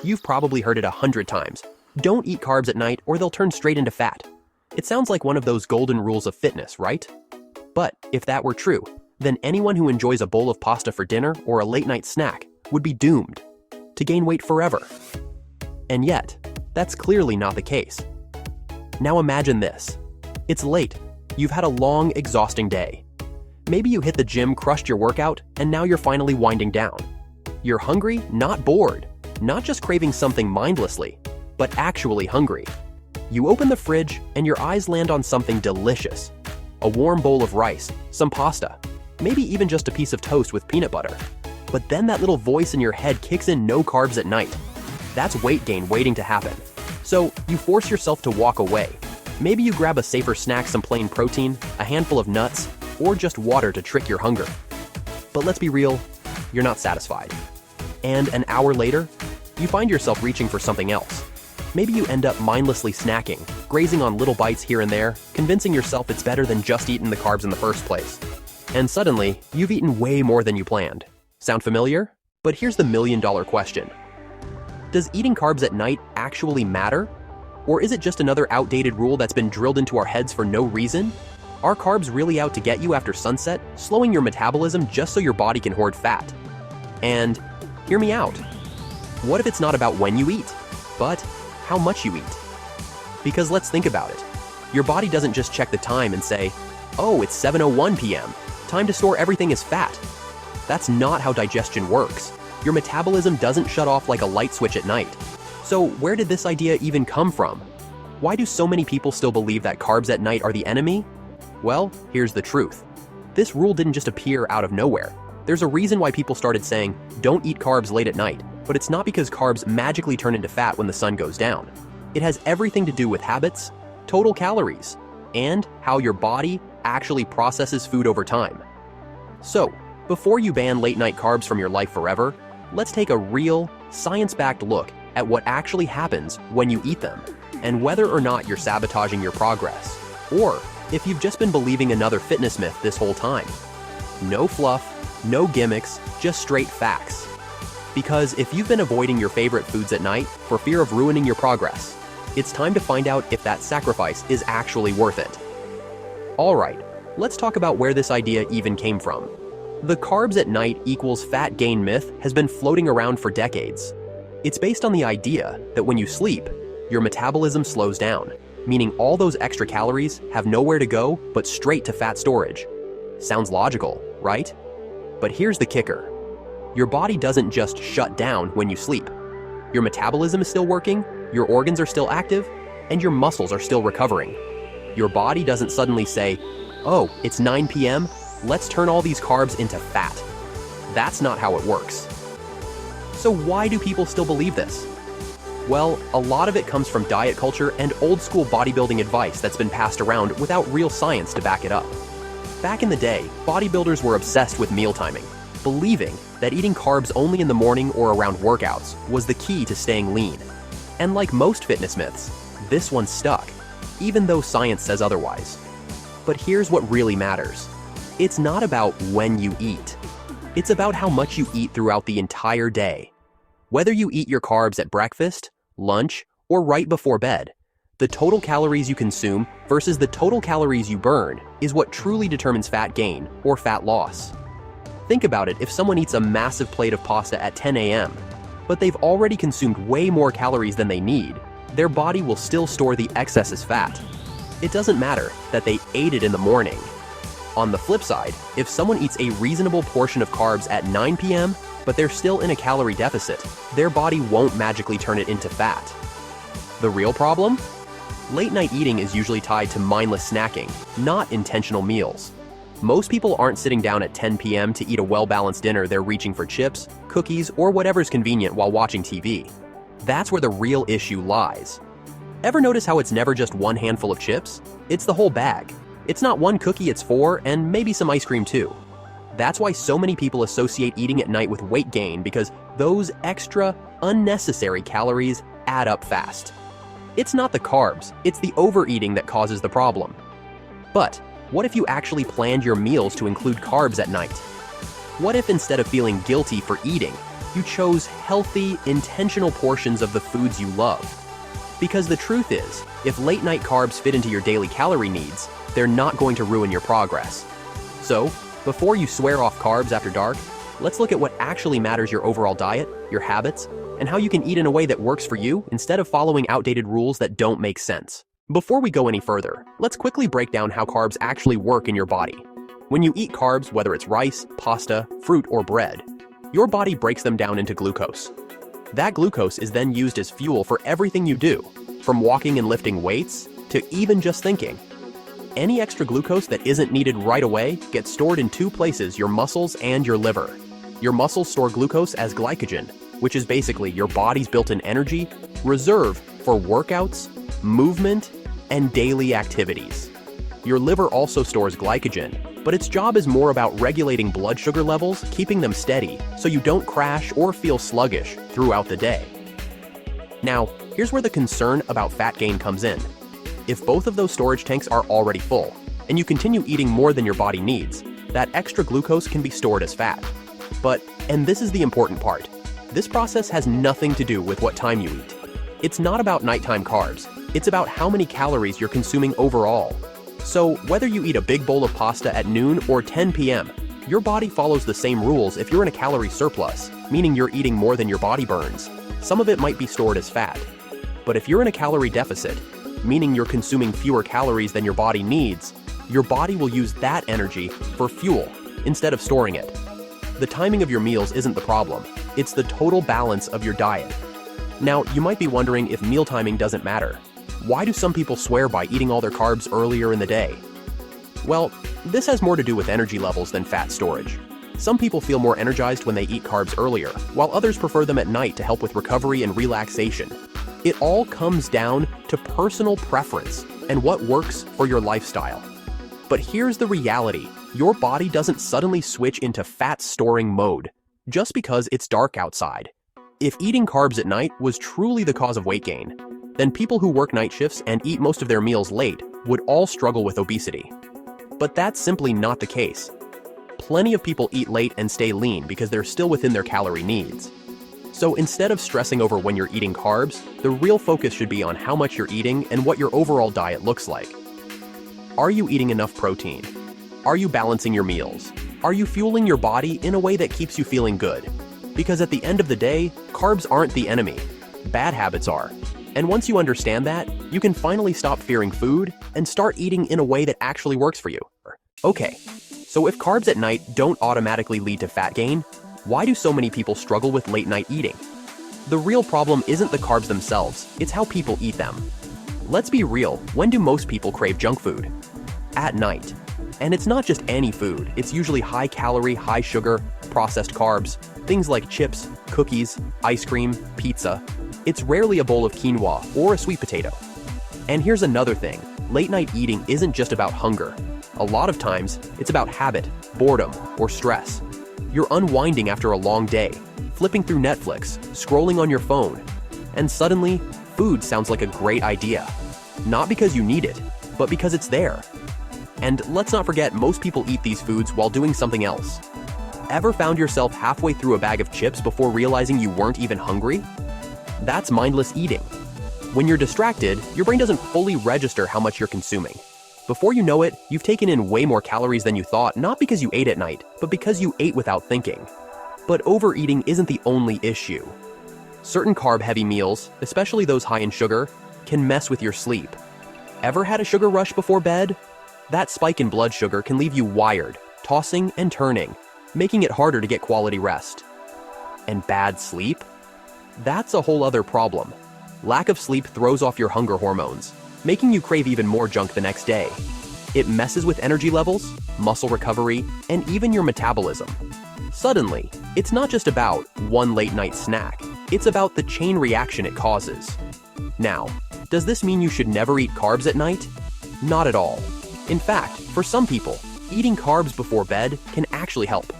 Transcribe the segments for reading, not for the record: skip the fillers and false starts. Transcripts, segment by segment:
You've probably heard it 100 times. Don't eat carbs at night or they'll turn straight into fat. It sounds like one of those golden rules of fitness, right? But if that were true, then anyone who enjoys a bowl of pasta for dinner or a late-night snack would be doomed to gain weight forever. And yet, that's clearly not the case. Now imagine this. It's late. You've had a long, exhausting day. Maybe you hit the gym, crushed your workout, and now you're finally winding down. You're hungry, not bored, not just craving something mindlessly, but actually hungry. You open the fridge and your eyes land on something delicious. A warm bowl of rice, some pasta, maybe even just a piece of toast with peanut butter. But then that little voice in your head kicks in no carbs at night. That's weight gain waiting to happen. So you force yourself to walk away. Maybe you grab a safer snack, some plain protein, a handful of nuts, or just water to trick your hunger. But let's be real, you're not satisfied. And an hour later, you find yourself reaching for something else. Maybe you end up mindlessly snacking, grazing on little bites here and there, convincing yourself it's better than just eating the carbs in the first place. And suddenly, you've eaten way more than you planned. Sound familiar? But here's the million-dollar question. Does eating carbs at night actually matter? Or is it just another outdated rule that's been drilled into our heads for no reason? Are carbs really out to get you after sunset, slowing your metabolism just so your body can hoard fat? And hear me out. What if it's not about when you eat, but how much you eat? Because let's think about it. Your body doesn't just check the time and say, oh, it's 7:01 p.m., time to store everything as fat. That's not how digestion works. Your metabolism doesn't shut off like a light switch at night. So where did this idea even come from? Why do so many people still believe that carbs at night are the enemy? Well, here's the truth. This rule didn't just appear out of nowhere. There's a reason why people started saying, don't eat carbs late at night, but it's not because carbs magically turn into fat when the sun goes down. It has everything to do with habits, total calories, and how your body actually processes food over time. So, before you ban late-night carbs from your life forever, let's take a real, science-backed look at what actually happens when you eat them, and whether or not you're sabotaging your progress, or if you've just been believing another fitness myth this whole time. No fluff, no gimmicks, just straight facts. Because if you've been avoiding your favorite foods at night for fear of ruining your progress, it's time to find out if that sacrifice is actually worth it. Alright, let's talk about where this idea even came from. The carbs at night equals fat gain myth has been floating around for decades. It's based on the idea that when you sleep, your metabolism slows down, meaning all those extra calories have nowhere to go but straight to fat storage. Sounds logical, right? But here's the kicker. Your body doesn't just shut down when you sleep. Your metabolism is still working, your organs are still active, and your muscles are still recovering. Your body doesn't suddenly say, oh, it's 9 p.m., let's turn all these carbs into fat. That's not how it works. So why do people still believe this? Well, a lot of it comes from diet culture and old-school bodybuilding advice that's been passed around without real science to back it up. Back in the day, bodybuilders were obsessed with meal timing, believing that eating carbs only in the morning or around workouts was the key to staying lean. And like most fitness myths, this one stuck, even though science says otherwise. But here's what really matters. It's not about when you eat. It's about how much you eat throughout the entire day. Whether you eat your carbs at breakfast, lunch, or right before bed, the total calories you consume versus the total calories you burn is what truly determines fat gain or fat loss. Think about it if someone eats a massive plate of pasta at 10 a.m., but they've already consumed way more calories than they need, their body will still store the excess as fat. It doesn't matter that they ate it in the morning. On the flip side, if someone eats a reasonable portion of carbs at 9 p.m., but they're still in a calorie deficit, their body won't magically turn it into fat. The real problem? Late-night eating is usually tied to mindless snacking, not intentional meals. Most people aren't sitting down at 10 p.m. to eat a well-balanced dinner. They're reaching for chips, cookies, or whatever's convenient while watching TV. That's where the real issue lies. Ever notice how it's never just one handful of chips? It's the whole bag. It's not one cookie, it's 4, and maybe some ice cream too. That's why so many people associate eating at night with weight gain, because those extra, unnecessary calories add up fast. It's not the carbs, it's the overeating that causes the problem. But what if you actually planned your meals to include carbs at night? What if instead of feeling guilty for eating, you chose healthy, intentional portions of the foods you love. Because the truth is, if late-night carbs fit into your daily calorie needs, they're not going to ruin your progress. So, before you swear off carbs after dark, let's look at what actually matters: your overall diet, your habits, and how you can eat in a way that works for you instead of following outdated rules that don't make sense. Before we go any further, let's quickly break down how carbs actually work in your body. When you eat carbs, whether it's rice, pasta, fruit, or bread, your body breaks them down into glucose. That glucose is then used as fuel for everything you do, from walking and lifting weights to even just thinking. Any extra glucose that isn't needed right away gets stored in two places: your muscles and your liver. Your muscles store glucose as glycogen, which is basically your body's built-in energy reserve for workouts, movement, and daily activities. Your liver also stores glycogen, but its job is more about regulating blood sugar levels, keeping them steady so you don't crash or feel sluggish throughout the day. Now, here's where the concern about fat gain comes in. If both of those storage tanks are already full, and you continue eating more than your body needs, that extra glucose can be stored as fat. But, and this is the important part, this process has nothing to do with what time you eat. It's not about nighttime carbs, it's about how many calories you're consuming overall. So, whether you eat a big bowl of pasta at noon or 10 p.m., your body follows the same rules if you're in a calorie surplus, meaning you're eating more than your body burns. Some of it might be stored as fat. But if you're in a calorie deficit, meaning you're consuming fewer calories than your body needs, your body will use that energy for fuel instead of storing it. The timing of your meals isn't the problem, it's the total balance of your diet. Now, you might be wondering if meal timing doesn't matter. Why do some people swear by eating all their carbs earlier in the day? Well, this has more to do with energy levels than fat storage. Some people feel more energized when they eat carbs earlier, while others prefer them at night to help with recovery and relaxation. It all comes down to personal preference and what works for your lifestyle. But here's the reality: your body doesn't suddenly switch into fat-storing mode just because it's dark outside. If eating carbs at night was truly the cause of weight gain, then people who work night shifts and eat most of their meals late would all struggle with obesity. But that's simply not the case. Plenty of people eat late and stay lean because they're still within their calorie needs. So instead of stressing over when you're eating carbs, the real focus should be on how much you're eating and what your overall diet looks like. Are you eating enough protein? Are you balancing your meals? Are you fueling your body in a way that keeps you feeling good? Because at the end of the day, carbs aren't the enemy. Bad habits are. And once you understand that, you can finally stop fearing food and start eating in a way that actually works for you. Okay, so if carbs at night don't automatically lead to fat gain, why do so many people struggle with late-night eating? The real problem isn't the carbs themselves, it's how people eat them. Let's be real, when do most people crave junk food? At night. And it's not just any food, it's usually high-calorie, high-sugar, processed carbs, things like chips, cookies, ice cream, pizza. It's rarely a bowl of quinoa or a sweet potato. And here's another thing, late-night eating isn't just about hunger. A lot of times, it's about habit, boredom, or stress. You're unwinding after a long day, flipping through Netflix, scrolling on your phone, and suddenly, food sounds like a great idea. Not because you need it, but because it's there. And let's not forget, most people eat these foods while doing something else. Ever found yourself halfway through a bag of chips before realizing you weren't even hungry? That's mindless eating. When you're distracted, your brain doesn't fully register how much you're consuming. Before you know it, you've taken in way more calories than you thought, not because you ate at night, but because you ate without thinking. But overeating isn't the only issue. Certain carb-heavy meals, especially those high in sugar, can mess with your sleep. Ever had a sugar rush before bed? That spike in blood sugar can leave you wired, tossing and turning, making it harder to get quality rest. And bad sleep? That's a whole other problem. Lack of sleep throws off your hunger hormones, making you crave even more junk the next day. It messes with energy levels, muscle recovery, and even your metabolism. Suddenly, it's not just about one late-night snack, it's about the chain reaction it causes. Now, does this mean you should never eat carbs at night? Not at all. In fact, for some people, eating carbs before bed can actually help.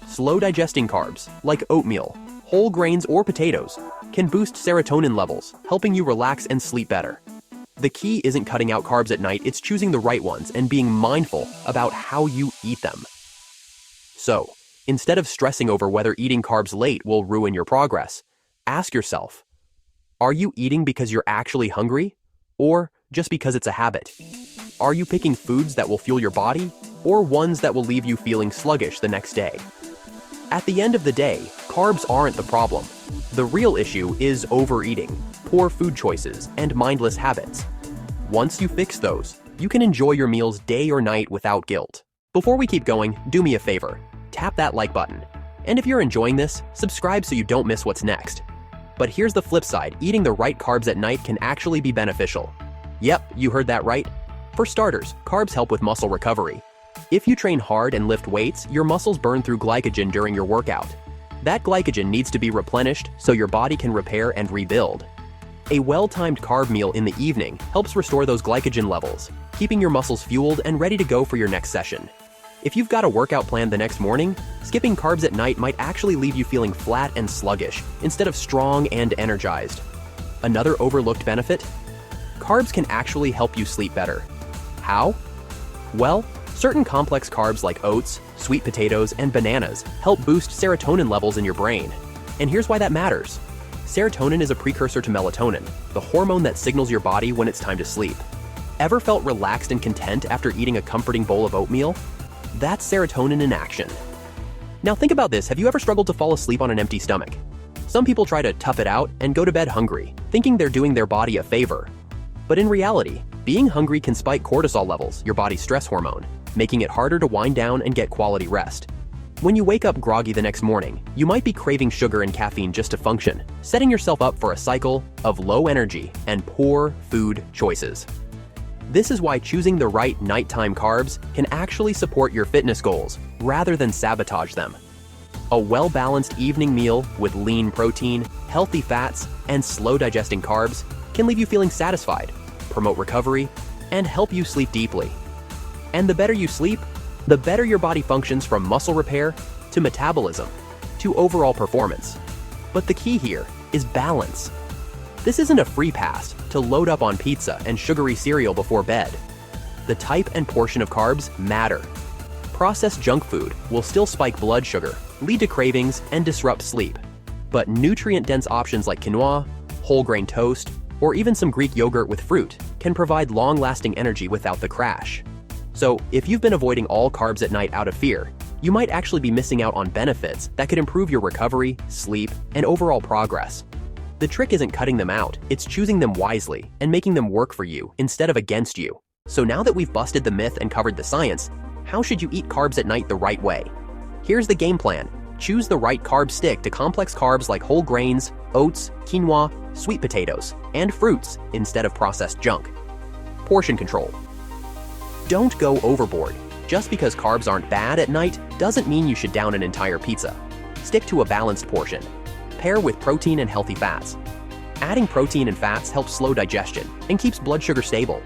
Slow digesting carbs, like oatmeal, whole grains, or potatoes, can boost serotonin levels, helping you relax and sleep better. The key isn't cutting out carbs at night, it's choosing the right ones and being mindful about how you eat them. So, Instead of stressing over whether eating carbs late will ruin your progress, ask yourself, are you eating because you're actually hungry, or just because it's a habit? Are you picking foods that will fuel your body, or ones that will leave you feeling sluggish the next day? At the end of the day, carbs aren't the problem. The real issue is overeating, poor food choices, and mindless habits. Once you fix those, you can enjoy your meals day or night without guilt. Before we keep going, do me a favor. Tap that like button. And if you're enjoying this, subscribe so you don't miss what's next. But here's the flip side, eating the right carbs at night can actually be beneficial. Yep, you heard that right. For starters, carbs help with muscle recovery. If you train hard and lift weights, your muscles burn through glycogen during your workout. That glycogen needs to be replenished so your body can repair and rebuild. A well-timed carb meal in the evening helps restore those glycogen levels, keeping your muscles fueled and ready to go for your next session. If you've got a workout planned the next morning, skipping carbs at night might actually leave you feeling flat and sluggish instead of strong and energized. Another overlooked benefit? Carbs can actually help you sleep better. How? Well, certain complex carbs like oats, sweet potatoes, and bananas help boost serotonin levels in your brain. And here's why that matters. Serotonin is a precursor to melatonin, the hormone that signals your body when it's time to sleep. Ever felt relaxed and content after eating a comforting bowl of oatmeal? That's serotonin in action. Now think about this, have you ever struggled to fall asleep on an empty stomach? Some people try to tough it out and go to bed hungry, thinking they're doing their body a favor. But in reality, being hungry can spike cortisol levels, your body's stress hormone, making it harder to wind down and get quality rest. When you wake up groggy the next morning, you might be craving sugar and caffeine just to function, setting yourself up for a cycle of low energy and poor food choices. This is why choosing the right nighttime carbs can actually support your fitness goals rather than sabotage them. A well-balanced evening meal with lean protein, healthy fats, and slow-digesting carbs can leave you feeling satisfied, promote recovery, and help you sleep deeply. And the better you sleep, the better your body functions, from muscle repair to metabolism to overall performance. But the key here is balance. This isn't a free pass to load up on pizza and sugary cereal before bed. The type and portion of carbs matter. Processed junk food will still spike blood sugar, lead to cravings, and disrupt sleep. But nutrient-dense options like quinoa, whole grain toast, or even some Greek yogurt with fruit can provide long-lasting energy without the crash. So, if you've been avoiding all carbs at night out of fear, you might actually be missing out on benefits that could improve your recovery, sleep, and overall progress. The trick isn't cutting them out, it's choosing them wisely and making them work for you instead of against you. So now that we've busted the myth and covered the science, how should you eat carbs at night the right way? Here's the game plan. Choose the right carb stick to complex carbs like whole grains, oats, quinoa, sweet potatoes, and fruits instead of processed junk. Portion control. Don't go overboard. Just because carbs aren't bad at night doesn't mean you should down an entire pizza. Stick to a balanced portion. Pair with protein and healthy fats. Adding protein and fats helps slow digestion and keeps blood sugar stable.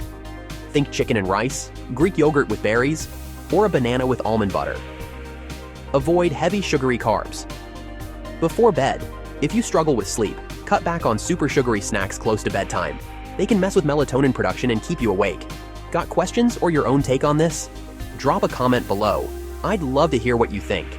Think chicken and rice, Greek yogurt with berries, or a banana with almond butter. Avoid heavy sugary carbs. Before bed, if you struggle with sleep, cut back on super sugary snacks close to bedtime. They can mess with melatonin production and keep you awake. Got questions or your own take on this? Drop a comment below. I'd love to hear what you think.